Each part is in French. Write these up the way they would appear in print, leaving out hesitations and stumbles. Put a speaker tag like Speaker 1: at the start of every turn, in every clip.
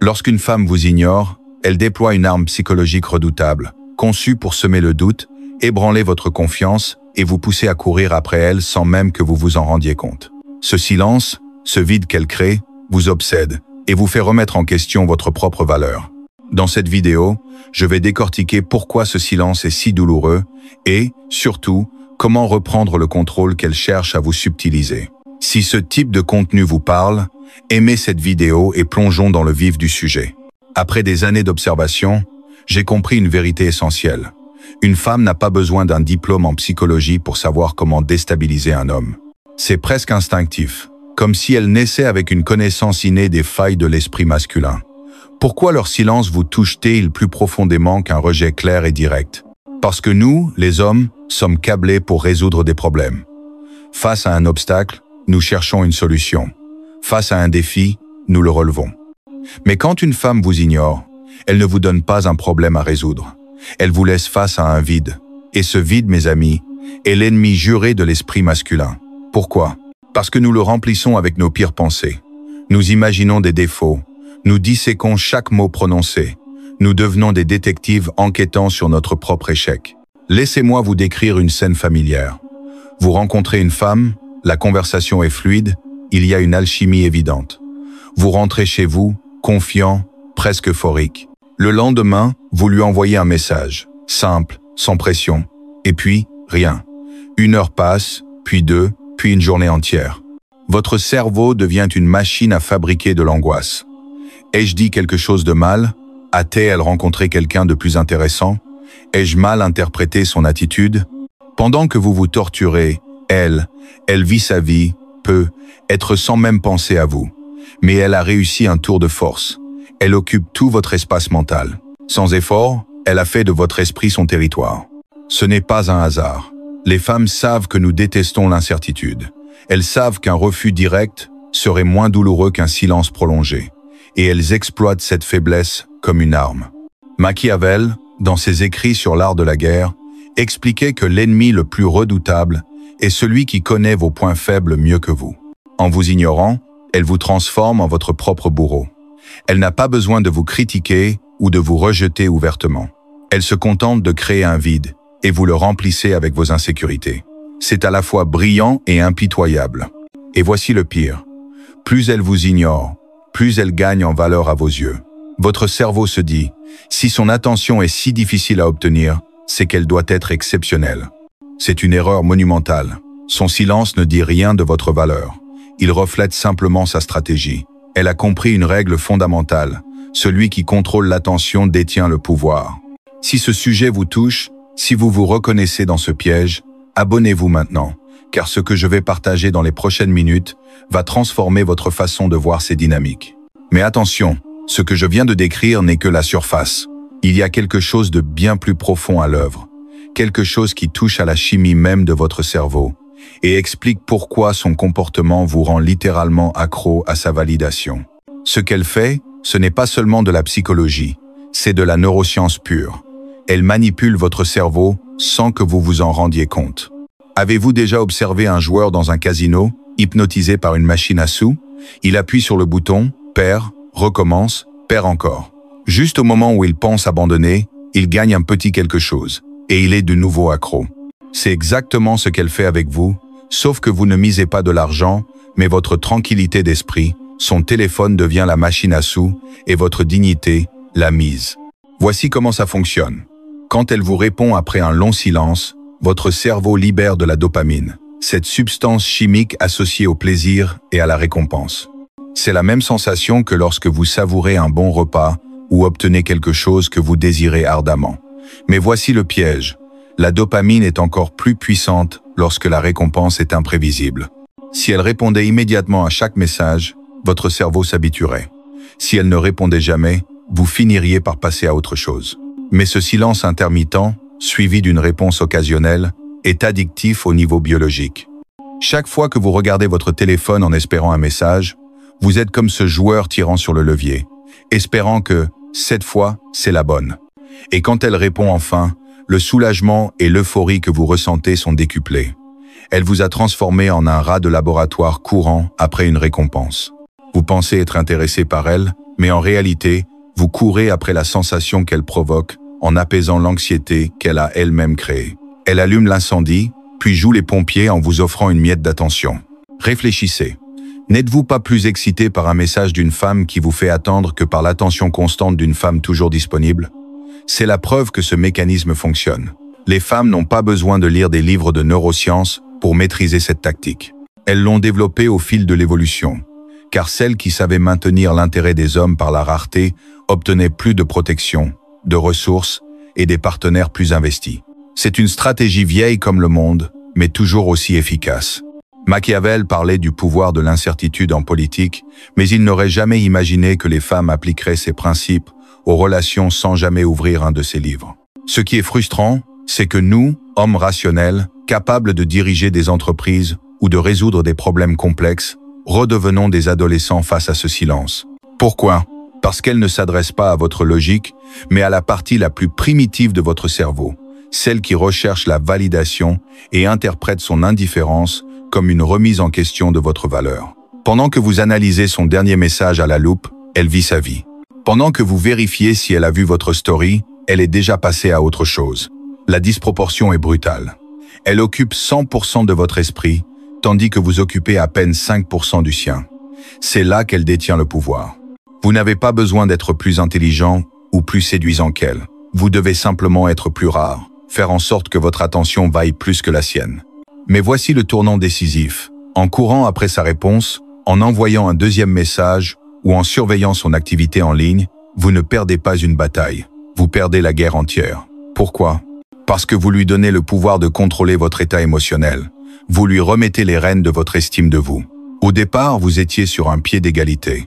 Speaker 1: Lorsqu'une femme vous ignore, elle déploie une arme psychologique redoutable, conçue pour semer le doute, ébranler votre confiance et vous pousser à courir après elle sans même que vous vous en rendiez compte. Ce silence, ce vide qu'elle crée, vous obsède et vous fait remettre en question votre propre valeur. Dans cette vidéo, je vais décortiquer pourquoi ce silence est si douloureux et, surtout, comment reprendre le contrôle qu'elle cherche à vous subtiliser. Si ce type de contenu vous parle, aimez cette vidéo et plongeons dans le vif du sujet. Après des années d'observation, j'ai compris une vérité essentielle. Une femme n'a pas besoin d'un diplôme en psychologie pour savoir comment déstabiliser un homme. C'est presque instinctif, comme si elle naissait avec une connaissance innée des failles de l'esprit masculin. Pourquoi leur silence vous touche-t-il plus profondément qu'un rejet clair et direct? Parce que nous, les hommes, sommes câblés pour résoudre des problèmes. Face à un obstacle, nous cherchons une solution. Face à un défi, nous le relevons. Mais quand une femme vous ignore, elle ne vous donne pas un problème à résoudre. Elle vous laisse face à un vide. Et ce vide, mes amis, est l'ennemi juré de l'esprit masculin. Pourquoi? Parce que nous le remplissons avec nos pires pensées. Nous imaginons des défauts. Nous disséquons chaque mot prononcé. Nous devenons des détectives enquêtant sur notre propre échec. Laissez-moi vous décrire une scène familière. Vous rencontrez une femme, la conversation est fluide, il y a une alchimie évidente. Vous rentrez chez vous, confiant, presque euphorique. Le lendemain, vous lui envoyez un message, simple, sans pression. Et puis, rien. 1 heure passe, puis 2, puis une journée entière. Votre cerveau devient une machine à fabriquer de l'angoisse. Ai-je dit quelque chose de mal? A-t-elle rencontré quelqu'un de plus intéressant? Ai-je mal interprété son attitude? Pendant que vous vous torturez, elle vit sa vie, peut être sans même penser à vous. Mais elle a réussi un tour de force. Elle occupe tout votre espace mental. Sans effort, elle a fait de votre esprit son territoire. Ce n'est pas un hasard. Les femmes savent que nous détestons l'incertitude. Elles savent qu'un refus direct serait moins douloureux qu'un silence prolongé. Et elles exploitent cette faiblesse comme une arme. Machiavel, dans ses écrits sur l'art de la guerre, expliquait que l'ennemi le plus redoutable est celui qui connaît vos points faibles mieux que vous. En vous ignorant, elle vous transforme en votre propre bourreau. Elle n'a pas besoin de vous critiquer ou de vous rejeter ouvertement. Elle se contente de créer un vide et vous le remplissez avec vos insécurités. C'est à la fois brillant et impitoyable. Et voici le pire. Plus elle vous ignore, plus elle gagne en valeur à vos yeux. Votre cerveau se dit, si son attention est si difficile à obtenir, c'est qu'elle doit être exceptionnelle. C'est une erreur monumentale. Son silence ne dit rien de votre valeur. Il reflète simplement sa stratégie. Elle a compris une règle fondamentale. Celui qui contrôle l'attention détient le pouvoir. Si ce sujet vous touche, si vous vous reconnaissez dans ce piège, abonnez-vous maintenant, car ce que je vais partager dans les prochaines minutes va transformer votre façon de voir ces dynamiques. Mais attention, ce que je viens de décrire n'est que la surface. Il y a quelque chose de bien plus profond à l'œuvre, quelque chose qui touche à la chimie même de votre cerveau et explique pourquoi son comportement vous rend littéralement accro à sa validation. Ce qu'elle fait, ce n'est pas seulement de la psychologie, c'est de la neuroscience pure. Elle manipule votre cerveau sans que vous vous en rendiez compte. Avez-vous déjà observé un joueur dans un casino, hypnotisé par une machine à sous? Il appuie sur le bouton, perd, recommence, perd encore. Juste au moment où il pense abandonner, il gagne un petit quelque chose, et il est de nouveau accro. C'est exactement ce qu'elle fait avec vous, sauf que vous ne misez pas de l'argent, mais votre tranquillité d'esprit, son téléphone devient la machine à sous, et votre dignité, la mise. Voici comment ça fonctionne. Quand elle vous répond après un long silence, votre cerveau libère de la dopamine, cette substance chimique associée au plaisir et à la récompense. C'est la même sensation que lorsque vous savourez un bon repas ou obtenez quelque chose que vous désirez ardemment. Mais voici le piège. La dopamine est encore plus puissante lorsque la récompense est imprévisible. Si elle répondait immédiatement à chaque message, votre cerveau s'habituerait. Si elle ne répondait jamais, vous finiriez par passer à autre chose. Mais ce silence intermittent, suivi d'une réponse occasionnelle, est addictif au niveau biologique. Chaque fois que vous regardez votre téléphone en espérant un message, vous êtes comme ce joueur tirant sur le levier, espérant que, cette fois, c'est la bonne. Et quand elle répond enfin, le soulagement et l'euphorie que vous ressentez sont décuplés. Elle vous a transformé en un rat de laboratoire courant après une récompense. Vous pensez être intéressé par elle, mais en réalité, vous courez après la sensation qu'elle provoque en apaisant l'anxiété qu'elle a elle-même créée. Elle allume l'incendie, puis joue les pompiers en vous offrant une miette d'attention. Réfléchissez. N'êtes-vous pas plus excité par un message d'une femme qui vous fait attendre que par l'attention constante d'une femme toujours disponible? C'est la preuve que ce mécanisme fonctionne. Les femmes n'ont pas besoin de lire des livres de neurosciences pour maîtriser cette tactique. Elles l'ont développée au fil de l'évolution, car celles qui savaient maintenir l'intérêt des hommes par la rareté obtenaient plus de protection, de ressources et des partenaires plus investis. C'est une stratégie vieille comme le monde, mais toujours aussi efficace. Machiavel parlait du pouvoir de l'incertitude en politique, mais il n'aurait jamais imaginé que les femmes appliqueraient ces principes aux relations sans jamais ouvrir un de ses livres. Ce qui est frustrant, c'est que nous, hommes rationnels, capables de diriger des entreprises ou de résoudre des problèmes complexes, redevenons des adolescents face à ce silence. Pourquoi? Parce qu'elle ne s'adresse pas à votre logique, mais à la partie la plus primitive de votre cerveau, celle qui recherche la validation et interprète son indifférence comme une remise en question de votre valeur. Pendant que vous analysez son dernier message à la loupe, elle vit sa vie. Pendant que vous vérifiez si elle a vu votre story, elle est déjà passée à autre chose. La disproportion est brutale. Elle occupe 100% de votre esprit, tandis que vous occupez à peine 5% du sien. C'est là qu'elle détient le pouvoir. Vous n'avez pas besoin d'être plus intelligent ou plus séduisant qu'elle. Vous devez simplement être plus rare, faire en sorte que votre attention vaille plus que la sienne. Mais voici le tournant décisif. En courant après sa réponse, en envoyant un deuxième message ou en surveillant son activité en ligne, vous ne perdez pas une bataille. Vous perdez la guerre entière. Pourquoi? Parce que vous lui donnez le pouvoir de contrôler votre état émotionnel. Vous lui remettez les rênes de votre estime de vous. Au départ, vous étiez sur un pied d'égalité.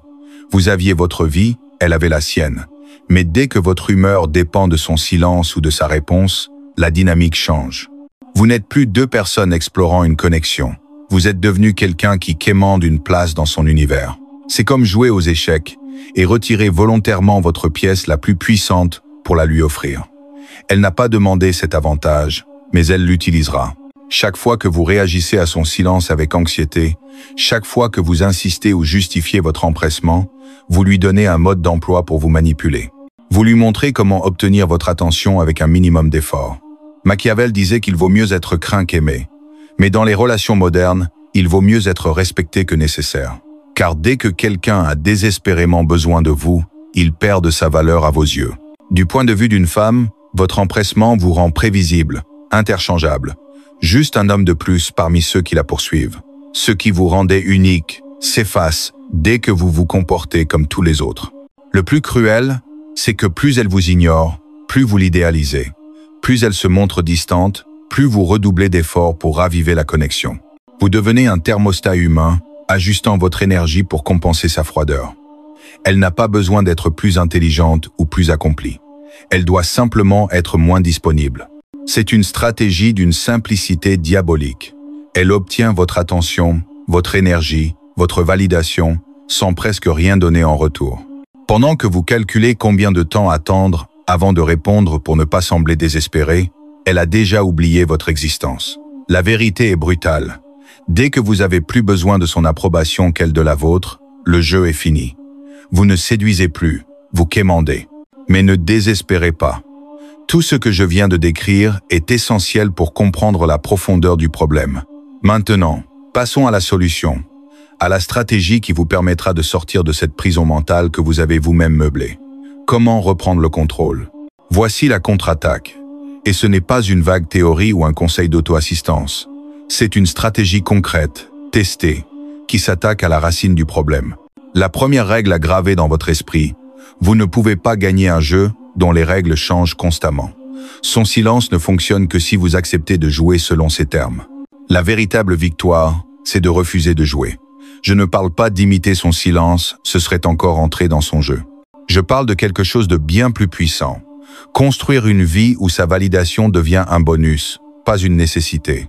Speaker 1: Vous aviez votre vie, elle avait la sienne. Mais dès que votre humeur dépend de son silence ou de sa réponse, la dynamique change. Vous n'êtes plus deux personnes explorant une connexion. Vous êtes devenu quelqu'un qui quémande une place dans son univers. C'est comme jouer aux échecs et retirer volontairement votre pièce la plus puissante pour la lui offrir. Elle n'a pas demandé cet avantage, mais elle l'utilisera. Chaque fois que vous réagissez à son silence avec anxiété, chaque fois que vous insistez ou justifiez votre empressement, vous lui donnez un mode d'emploi pour vous manipuler. Vous lui montrez comment obtenir votre attention avec un minimum d'effort. Machiavel disait qu'il vaut mieux être craint qu'aimé. Mais dans les relations modernes, il vaut mieux être respecté que nécessaire. Car dès que quelqu'un a désespérément besoin de vous, il perd de sa valeur à vos yeux. Du point de vue d'une femme, votre empressement vous rend prévisible, interchangeable. Juste un homme de plus parmi ceux qui la poursuivent. Ce qui vous rendait unique s'efface dès que vous vous comportez comme tous les autres. Le plus cruel, c'est que plus elle vous ignore, plus vous l'idéalisez. Plus elle se montre distante, plus vous redoublez d'efforts pour raviver la connexion. Vous devenez un thermostat humain, ajustant votre énergie pour compenser sa froideur. Elle n'a pas besoin d'être plus intelligente ou plus accomplie. Elle doit simplement être moins disponible. C'est une stratégie d'une simplicité diabolique. Elle obtient votre attention, votre énergie, votre validation, sans presque rien donner en retour. Pendant que vous calculez combien de temps attendre avant de répondre pour ne pas sembler désespéré, elle a déjà oublié votre existence. La vérité est brutale. Dès que vous avez plus besoin de son approbation qu'elle de la vôtre, le jeu est fini. Vous ne séduisez plus, vous quémandez. Mais ne désespérez pas. Tout ce que je viens de décrire est essentiel pour comprendre la profondeur du problème. Maintenant, passons à la solution, à la stratégie qui vous permettra de sortir de cette prison mentale que vous avez vous-même meublée. Comment reprendre le contrôle? Voici la contre-attaque. Et ce n'est pas une vague théorie ou un conseil d'auto-assistance. C'est une stratégie concrète, testée, qui s'attaque à la racine du problème. La première règle à graver dans votre esprit: vous ne pouvez pas gagner un jeu dont les règles changent constamment. Son silence ne fonctionne que si vous acceptez de jouer selon ses termes. La véritable victoire, c'est de refuser de jouer. Je ne parle pas d'imiter son silence, ce serait encore entrer dans son jeu. Je parle de quelque chose de bien plus puissant. Construire une vie où sa validation devient un bonus, pas une nécessité.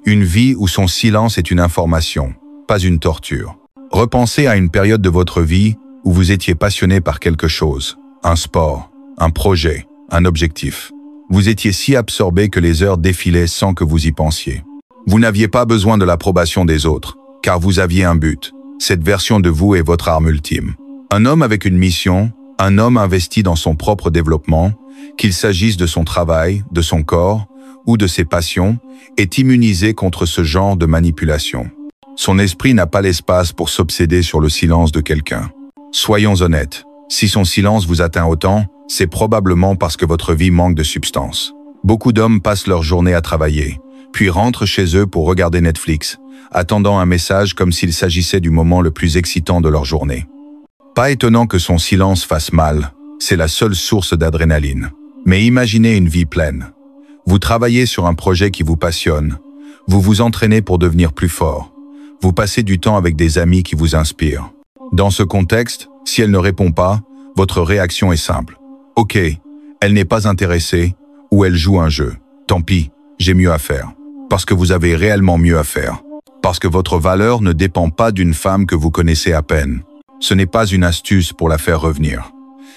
Speaker 1: Une vie où son silence est une information, pas une torture. Repensez à une période de votre vie où vous étiez passionné par quelque chose, un sport, un projet, un objectif. Vous étiez si absorbé que les heures défilaient sans que vous y pensiez. Vous n'aviez pas besoin de l'approbation des autres, car vous aviez un but, Cette version de vous est votre arme ultime. Un homme avec une mission, un homme investi dans son propre développement, qu'il s'agisse de son travail, de son corps ou de ses passions, est immunisé contre ce genre de manipulation. Son esprit n'a pas l'espace pour s'obséder sur le silence de quelqu'un. Soyons honnêtes, si son silence vous atteint autant, c'est probablement parce que votre vie manque de substance. Beaucoup d'hommes passent leur journée à travailler, puis rentrent chez eux pour regarder Netflix, attendant un message comme s'il s'agissait du moment le plus excitant de leur journée. Pas étonnant que son silence fasse mal, c'est la seule source d'adrénaline. Mais imaginez une vie pleine. Vous travaillez sur un projet qui vous passionne, vous vous entraînez pour devenir plus fort, vous passez du temps avec des amis qui vous inspirent. Dans ce contexte, si elle ne répond pas, votre réaction est simple. Ok, elle n'est pas intéressée, ou elle joue un jeu. Tant pis, j'ai mieux à faire. Parce que vous avez réellement mieux à faire. Parce que votre valeur ne dépend pas d'une femme que vous connaissez à peine. Ce n'est pas une astuce pour la faire revenir.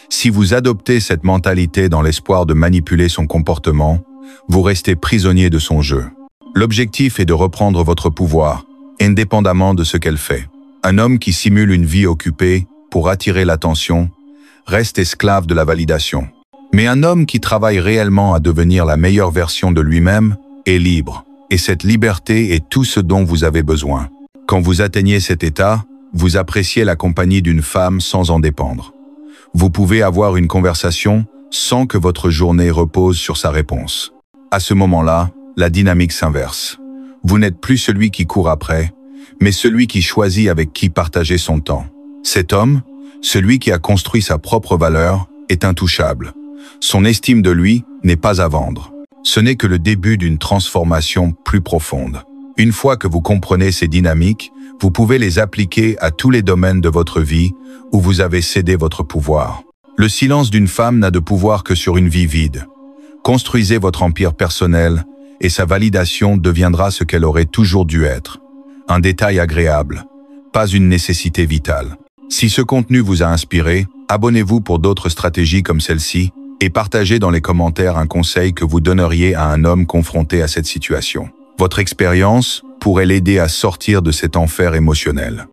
Speaker 1: Si vous adoptez cette mentalité dans l'espoir de manipuler son comportement, vous restez prisonnier de son jeu. L'objectif est de reprendre votre pouvoir, indépendamment de ce qu'elle fait. Un homme qui simule une vie occupée pour attirer l'attention reste esclave de la validation. Mais un homme qui travaille réellement à devenir la meilleure version de lui-même est libre. Et cette liberté est tout ce dont vous avez besoin. Quand vous atteignez cet état, vous appréciez la compagnie d'une femme sans en dépendre. Vous pouvez avoir une conversation sans que votre journée repose sur sa réponse. À ce moment-là, la dynamique s'inverse. Vous n'êtes plus celui qui court après, mais celui qui choisit avec qui partager son temps. Cet homme, celui qui a construit sa propre valeur, est intouchable. Son estime de lui n'est pas à vendre. Ce n'est que le début d'une transformation plus profonde. Une fois que vous comprenez ces dynamiques, vous pouvez les appliquer à tous les domaines de votre vie où vous avez cédé votre pouvoir. Le silence d'une femme n'a de pouvoir que sur une vie vide. Construisez votre empire personnel et sa validation deviendra ce qu'elle aurait toujours dû être. Un détail agréable, pas une nécessité vitale. Si ce contenu vous a inspiré, abonnez-vous pour d'autres stratégies comme celle-ci et partagez dans les commentaires un conseil que vous donneriez à un homme confronté à cette situation. Votre expérience pourrait l'aider à sortir de cet enfer émotionnel.